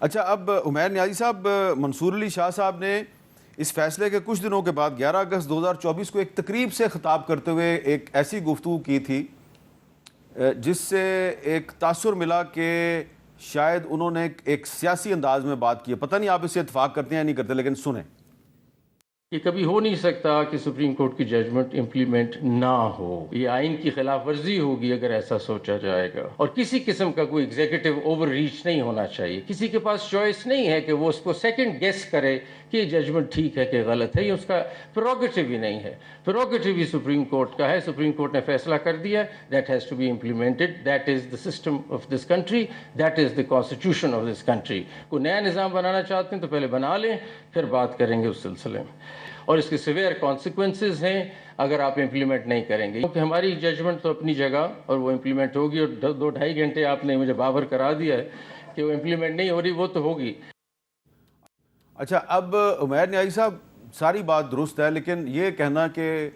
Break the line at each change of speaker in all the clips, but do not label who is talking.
اچھا، اب عمیر نیازی صاحب، منصور علی شاہ صاحب نے اس فیصلے کے کچھ دنوں کے بعد 11 اگست 2024 کو ایک تقریب سے خطاب کرتے ہوئے ایک ایسی گفتگو کی تھی جس سے ایک تاثر ملا کہ شاید انہوں نے ایک سیاسی انداز میں بات کی ہے. پتہ نہیں آپ اس سے اتفاق کرتے ہیں یا نہیں کرتے، لیکن سنیں.
یہ کبھی ہو نہیں سکتا کہ سپریم کورٹ کی ججمنٹ امپلیمنٹ نہ ہو. یہ آئین کی خلاف ورزی ہوگی اگر ایسا سوچا جائے گا. اور کسی قسم کا کوئی ایگزیکٹو اوور ریچ نہیں ہونا چاہیے. کسی کے پاس چوائس نہیں ہے کہ وہ اس کو سیکنڈ گیس کرے کہ یہ ججمنٹ ٹھیک ہے کہ غلط ہے. یہ اس کا پروگیٹو ہی نہیں ہے. پروگیٹو ہی سپریم کورٹ کا ہے. سپریم کورٹ نے فیصلہ کر دیا. That has to be implemented. That is the system of this country. That is the constitution of this country. کوئی نیا نظام بنانا چاہتے ہیں تو پہلے بنا لیں، پھر بات کریں گے اس سلسلے میں. اور اس کے سیویئر کانسیکوینسز ہیں اگر آپ امپلیمنٹ نہیں کریں گے. کیونکہ ہماری ججمنٹ تو اپنی جگہ اور وہ امپلیمنٹ ہوگی. اور 2-2.5 گھنٹے آپ نے مجھے باور کرا دیا ہے کہ وہ امپلیمنٹ نہیں ہو رہی، وہ تو ہوگی.
اچھا، اب عمیر نیازی صاحب، ساری بات درست ہے، لیکن یہ کہنا کہ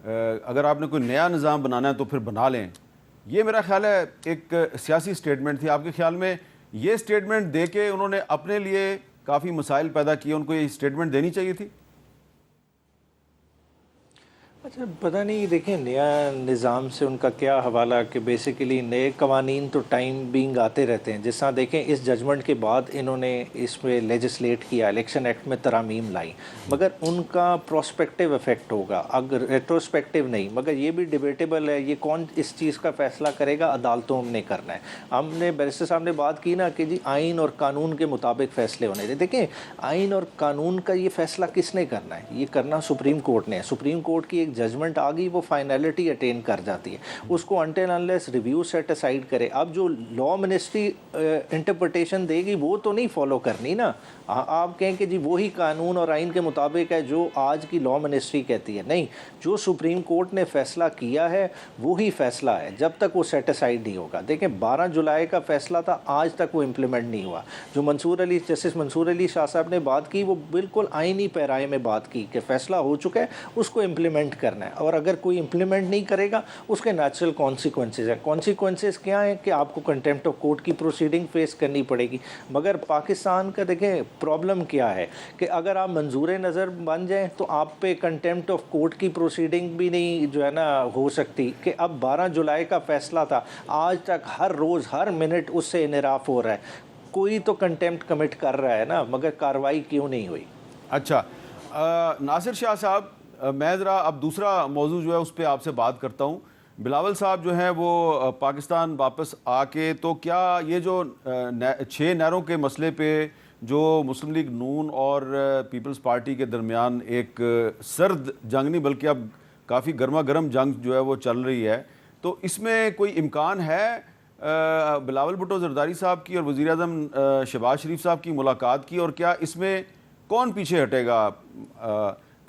اگر آپ نے کوئی نیا نظام بنانا ہے تو پھر بنا لیں، یہ میرا خیال ہے ایک سیاسی سٹیٹمنٹ تھی. آپ کے خیال میں یہ سٹیٹمنٹ دے کے انہوں نے اپنے لیے کافی مسائل پیدا کیے، ان کو یہ سٹیٹمنٹ دینی چاہیے تھی؟
اچھا، پتہ نہیں. دیکھیں، نیا نظام سے ان کا کیا حوالہ کہ بیسیکلی نئے قوانین تو ٹائم بینگ آتے رہتے ہیں. جس طرح دیکھیں اس ججمنٹ کے بعد انہوں نے اس میں لیجسلیٹ کیا، الیکشن ایکٹ میں ترامیم لائی، مگر ان کا پراسپیکٹیو افیکٹ ہوگا، اگر ریٹروسپیکٹیو نہیں. مگر یہ بھی ڈیبیٹیبل ہے، یہ کون اس چیز کا فیصلہ کرے گا؟ عدالتوں نے کرنا ہے. ہم نے بیرسٹر صاحب نے بات کی نا کہ جی آئین اور قانون کے مطابق فیصلے ہونے تھے. دیکھیں، آئین اور قانون کا یہ فیصلہ کس نے کرنا ہے؟ یہ کرنا سپریم کورٹ نے ہے. سپریم کورٹ کی ایک ججمنٹ آ گئی، وہ فائنلٹی اٹین کر جاتی ہے. اس کو until unless review set aside کرے. اب جو لا منسٹری انٹرپریٹیشن دے گی وہ تو نہیں فالو کرنی نا. آپ کہیں کہ جی وہی قانون اور آئین کے مطابق ہے جو آج کی لا منسٹری کہتی ہے. نہیں، جو سپریم کورٹ نے فیصلہ کیا ہے وہی فیصلہ ہے جب تک وہ سیٹ اسائڈ نہیں ہوگا. دیکھیں، 12 جولائی کا فیصلہ تھا، آج تک وہ امپلیمنٹ نہیں ہوا. جو جسٹس منصور علی شاہ صاحب نے بات کی وہ بالکل آئینی پیرائے میں بات کی کہ فیصلہ ہو چکا ہے، اس کو امپلیمنٹ کرنا ہے. اور اگر کوئی امپلیمنٹ نہیں کرے گا اس کے نیچرل کانسیکوینسز ہیں. کانسیکوینسز کیا ہیں کہ آپ کو کنٹیمپٹ آف کورٹ کی پروسیڈنگ فیس کرنی پڑے گی. مگر پاکستان کا دیکھیں پرابلم کیا ہے کہ اگر آپ منظور نظر بن جائیں تو آپ پہ کنٹیمپٹ آف کورٹ کی پروسیڈنگ بھی نہیں جو ہے نا ہو سکتی. کہ اب 12 جولائی کا فیصلہ تھا، آج تک ہر روز ہر منٹ اس سے انحراف ہو رہا ہے. کوئی تو کنٹیمپٹ کمٹ کر رہا ہے نا، مگر کارروائی کیوں نہیں ہوئی؟
اچھا، ناصر شاہ صاحب، میں ذرا اب دوسرا موضوع جو ہے اس پہ آپ سے بات کرتا ہوں. بلاول صاحب جو ہیں وہ پاکستان واپس آ کے، تو کیا یہ جو 6 نہروں کے مسئلے پہ جو مسلم لیگ نون اور پیپلز پارٹی کے درمیان ایک سرد جنگ نہیں بلکہ اب کافی گرما گرم جنگ جو ہے وہ چل رہی ہے، تو اس میں کوئی امکان ہے بلاول بھٹو زرداری صاحب کی اور وزیر اعظم شہباز شریف صاحب کی ملاقات کی؟ اور کیا اس میں کون پیچھے ہٹے گا؟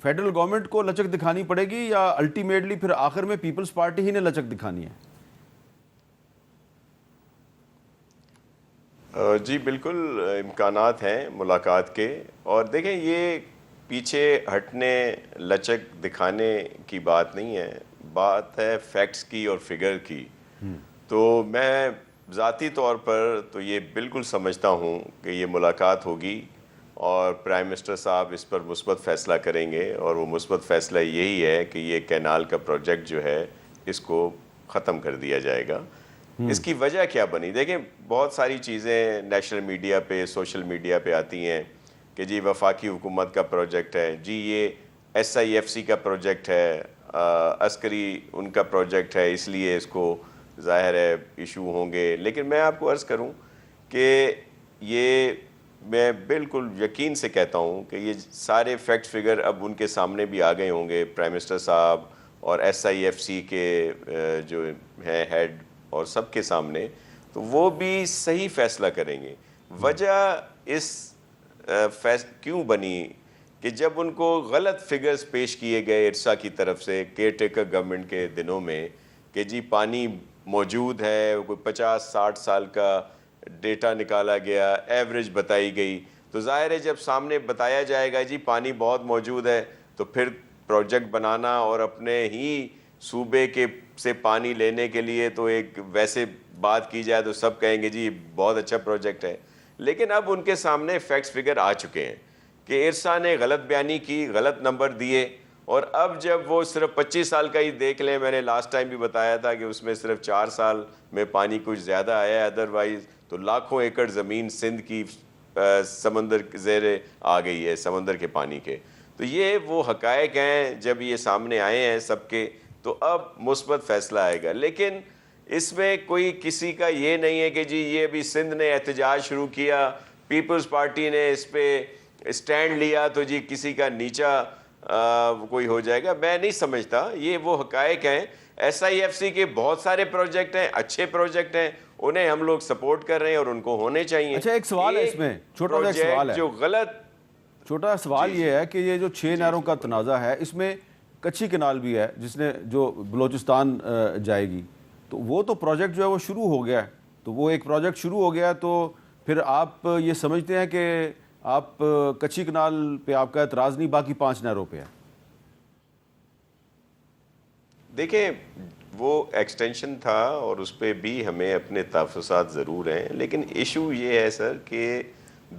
فیڈرل گورنمنٹ کو لچک دکھانی پڑے گی یا الٹیمیٹلی پھر آخر میں پیپلز پارٹی ہی نے لچک دکھانی ہے؟
جی بالکل امکانات ہیں ملاقات کے. اور دیکھیں، یہ پیچھے ہٹنے لچک دکھانے کی بات نہیں ہے، بات ہے فیکٹس کی اور فگر کی. تو میں ذاتی طور پر تو یہ بالکل سمجھتا ہوں کہ یہ ملاقات ہوگی اور پرائم منسٹر صاحب اس پر مثبت فیصلہ کریں گے. اور وہ مثبت فیصلہ یہی ہے کہ یہ کینال کا پروجیکٹ جو ہے اس کو ختم کر دیا جائے گا. اس کی وجہ کیا بنی؟ دیکھیں، بہت ساری چیزیں نیشنل میڈیا پہ، سوشل میڈیا پہ آتی ہیں کہ جی وفاقی حکومت کا پروجیکٹ ہے، جی یہ SIFC کا پروجیکٹ ہے، عسکری ان کا پروجیکٹ ہے، اس لیے اس کو ظاہر ہے ایشو ہوں گے. لیکن میں آپ کو عرض کروں کہ یہ میں بالکل یقین سے کہتا ہوں کہ یہ سارے فیکٹ فگر اب ان کے سامنے بھی آ گئے ہوں گے، پرائم منسٹر صاحب اور SIFC کے جو ہیں ہیڈ اور سب کے سامنے، تو وہ بھی صحیح فیصلہ کریں گے. وجہ اس کیوں بنی کہ جب ان کو غلط فگرز پیش کیے گئے ارسا کی طرف سے کیئر ٹیکر گورنمنٹ کے دنوں میں کہ جی پانی موجود ہے، کوئی 50-60 سال کا ڈیٹا نکالا گیا، ایوریج بتائی گئی، تو ظاہر ہے جب سامنے بتایا جائے گا جی پانی بہت موجود ہے تو پھر پروجیکٹ بنانا اور اپنے ہی صوبے کے سے پانی لینے کے لیے تو ایک ویسے بات کی جائے تو سب کہیں گے جی بہت اچھا پروجیکٹ ہے. لیکن اب ان کے سامنے فیکٹس فگر آ چکے ہیں کہ ارسا نے غلط بیانی کی, غلط نمبر دیے, اور اب جب وہ صرف 25 سال کا ہی دیکھ لیں, میں نے لاسٹ ٹائم بھی بتایا تھا کہ اس میں صرف 4 سال میں پانی کچھ زیادہ آیا ہے, ادروائز تو لاکھوں ایکڑ زمین سندھ کی سمندر زیر آ گئی ہے, سمندر کے پانی کے. تو یہ وہ حقائق ہیں, جب یہ سامنے آئے ہیں سب کے, تو اب مثبت فیصلہ آئے گا. لیکن اس میں کوئی کسی کا یہ نہیں ہے کہ جی یہ ابھی سندھ نے احتجاج شروع کیا, پیپلز پارٹی نے اس پہ اسٹینڈ لیا, تو جی کسی کا نیچا کوئی ہو جائے گا. میں نہیں سمجھتا, یہ وہ حقائق ہیں. SIFC کے بہت سارے پروجیکٹ ہیں, اچھے پروجیکٹ ہیں, انہیں ہم لوگ سپورٹ کر رہے ہیں اور ان کو ہونے چاہیے.
اچھا ایک سوال ہے اس میں, چھوٹا سا ایک سوال ہے,
جو غلط
چھوٹا سوال یہ ہے کہ یہ جو 6 نہروں کا تنازع ہے, اس میں کچی کنال بھی ہے جس نے جو بلوچستان جائے گی, تو وہ تو پروجیکٹ جو ہے وہ شروع ہو گیا ہے. تو وہ ایک پروجیکٹ شروع ہو گیا ہے, تو پھر آپ یہ سمجھتے ہیں کہ آپ کچی کنال پہ آپ کا اعتراض نہیں, باقی 5 نہروں پہ ہے؟ دیکھیں
وہ ایکسٹینشن تھا اور اس پہ بھی ہمیں اپنے تحفظات ضرور ہیں, لیکن ایشو یہ ہے سر کہ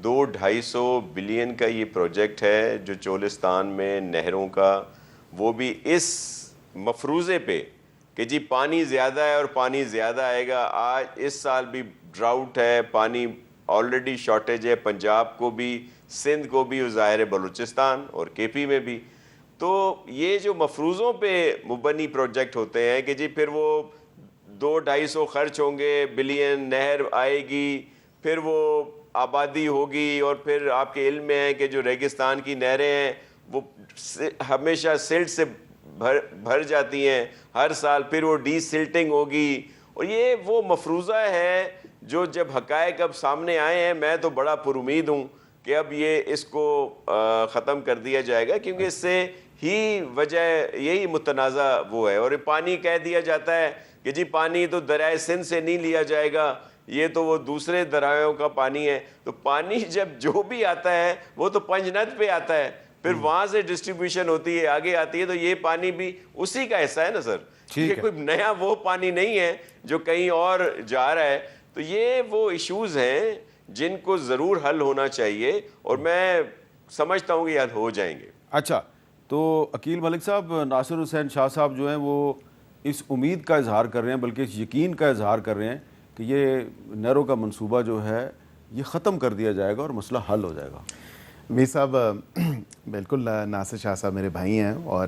200-250 بلین کا یہ پروجیکٹ ہے جو چولستان میں نہروں کا, وہ بھی اس مفروضے پہ کہ جی پانی زیادہ ہے اور پانی زیادہ آئے گا. آج اس سال بھی ڈراؤٹ ہے, پانی آلریڈی شارٹیج ہے, پنجاب کو بھی, سندھ کو بھی, ظاہر بلوچستان اور KP میں بھی. تو یہ جو مفروضوں پہ مبنی پروجیکٹ ہوتے ہیں کہ جی پھر وہ 200-250 خرچ ہوں گے, بلین, نہر آئے گی, پھر وہ آبادی ہوگی, اور پھر آپ کے علم میں ہے کہ جو ریگستان کی نہریں ہیں وہ ہمیشہ سلٹ سے بھر جاتی ہیں ہر سال, پھر وہ ڈی سلٹنگ ہوگی. اور یہ وہ مفروضہ ہے جو جب حقائق اب سامنے آئے ہیں, میں تو بڑا پر امید ہوں کہ اب یہ اس کو ختم کر دیا جائے گا, کیونکہ اس سے ہی وجہ یہی متنازع وہ ہے. اور پانی کہہ دیا جاتا ہے کہ جی پانی تو دریائے سندھ سے نہیں لیا جائے گا, یہ تو وہ دوسرے دریاؤں کا پانی ہے. تو پانی جب جو بھی آتا ہے وہ تو پنجنت پہ آتا ہے, پھر وہاں سے ڈسٹریبیوشن ہوتی ہے, آگے آتی ہے, تو یہ پانی بھی اسی کا حصہ ہے نا سر. یہ کوئی نیا وہ پانی نہیں ہے جو کہیں اور جا رہا ہے. تو یہ وہ ایشوز ہیں جن کو ضرور حل ہونا چاہیے, اور میں سمجھتا ہوں کہ یاد ہو جائیں گے.
اچھا, تو عقیل ملک صاحب, ناصر حسین شاہ صاحب جو ہیں وہ اس امید کا اظہار کر رہے ہیں, بلکہ اس یقین کا اظہار کر رہے ہیں کہ یہ نہروں کا منصوبہ جو ہے یہ ختم کر دیا جائے گا اور مسئلہ حل ہو جائے گا.
میر صاحب بالکل, ناصر شاہ صاحب میرے بھائی ہیں, اور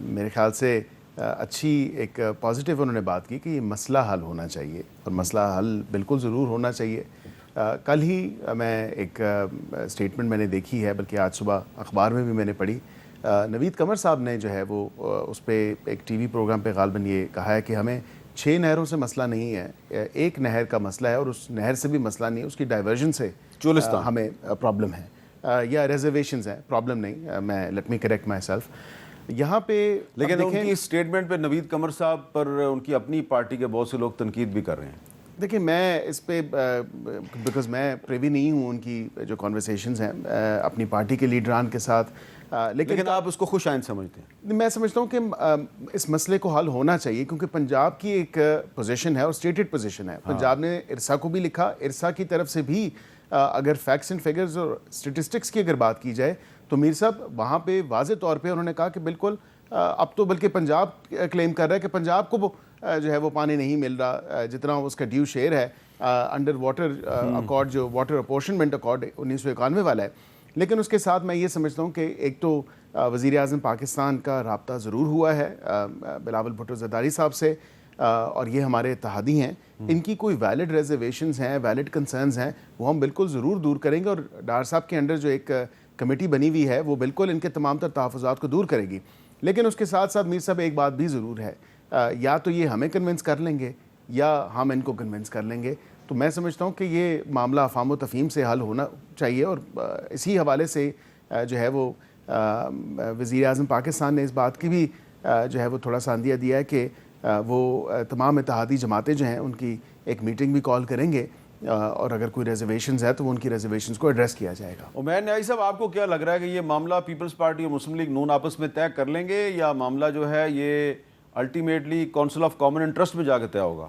میرے خیال سے اچھی ایک پازیٹیو انہوں نے بات کی کہ یہ مسئلہ حل ہونا چاہیے, اور مسئلہ حل بالکل ضرور ہونا چاہیے. کل ہی میں ایک اسٹیٹمنٹ میں نے دیکھی ہے, بلکہ آج صبح اخبار میں بھی میں نے پڑھی, نوید قمر صاحب نے جو ہے وہ اس پہ ایک ٹی وی پروگرام پہ غالباً یہ کہا ہے کہ ہمیں 6 نہروں سے مسئلہ نہیں ہے, ایک نہر کا مسئلہ ہے, اور اس نہر سے بھی مسئلہ نہیں ہے, اس کی ڈائیورژن سے
چولستان
ہمیں پرابلم ہے, یا ریزرویشنز ہیں, پرابلم نہیں. میں let me correct my self یہاں پہ.
لیکن ان کی اسٹیٹمنٹ پہ نوید قمر صاحب پر ان کی اپنی پارٹی کے بہت سے لوگ تنقید بھی کر رہے ہیں.
دیکھیں میں اس پہ بیکاز میں پریوی نہیں ہوں ان کی جو کانورسیشنز ہیں اپنی پارٹی کے لیڈران کے ساتھ,
لیکن آپ اس کو خوش آئند سمجھتے ہیں؟
میں سمجھتا ہوں کہ اس مسئلے کو حل ہونا چاہیے, کیونکہ پنجاب کی ایک پوزیشن ہے اور اسٹیٹڈ پوزیشن ہے. پنجاب نے ارسا کو بھی لکھا, ارسا کی طرف سے بھی اگر فیکٹس اینڈ فگرز اور اسٹیٹسٹکس کی اگر بات کی جائے تو میر صاحب وہاں پہ واضح طور پہ انہوں نے کہا کہ بالکل اب تو بلکہ پنجاب کلیم کر رہا ہے کہ پنجاب کو جو ہے وہ پانی نہیں مل رہا جتنا اس کا ڈیو شیئر ہے انڈر واٹر اکارڈ, جو واٹر اپورشنمنٹ اکارڈ 1991 والا ہے. لیکن اس کے ساتھ میں یہ سمجھتا ہوں کہ ایک تو وزیر اعظم پاکستان کا رابطہ ضرور ہوا ہے بلاول بھٹو زرداری صاحب سے, اور یہ ہمارے اتحادی ہیں, ان کی کوئی ویلڈ ریزرویشنز ہیں, ویلڈ کنسرنز ہیں, وہ ہم بالکل ضرور دور کریں گے. اور ڈار صاحب کے انڈر جو ایک کمیٹی بنی ہوئی ہے وہ بالکل ان کے تمام تر تحفظات کو دور کرے گی. لیکن اس کے ساتھ ساتھ میر صاحب ایک بات بھی ضرور ہے, یا تو یہ ہمیں کنونس کر لیں گے یا ہم ان کو کنونس کر لیں گے. تو میں سمجھتا ہوں کہ یہ معاملہ افہام و تفہیم سے حل ہونا چاہیے, اور اسی حوالے سے جو ہے وہ وزیر اعظم پاکستان نے اس بات کی بھی جو ہے وہ تھوڑا سا اندیہ دیا ہے کہ وہ تمام اتحادی جماعتیں جو ہیں ان کی ایک میٹنگ بھی کال کریں گے, اور اگر کوئی ریزرویشنز ہے تو وہ ان کی ریزرویشنز کو ایڈریس کیا جائے گا.
عمیر نیائی صاحب, آپ کو کیا لگ رہا ہے کہ یہ معاملہ پیپلز پارٹی اور مسلم لیگ نون آپس میں طے کر لیں گے, یا معاملہ جو ہے یہ ultimately council of common interest میں جا کے طے ہوگا؟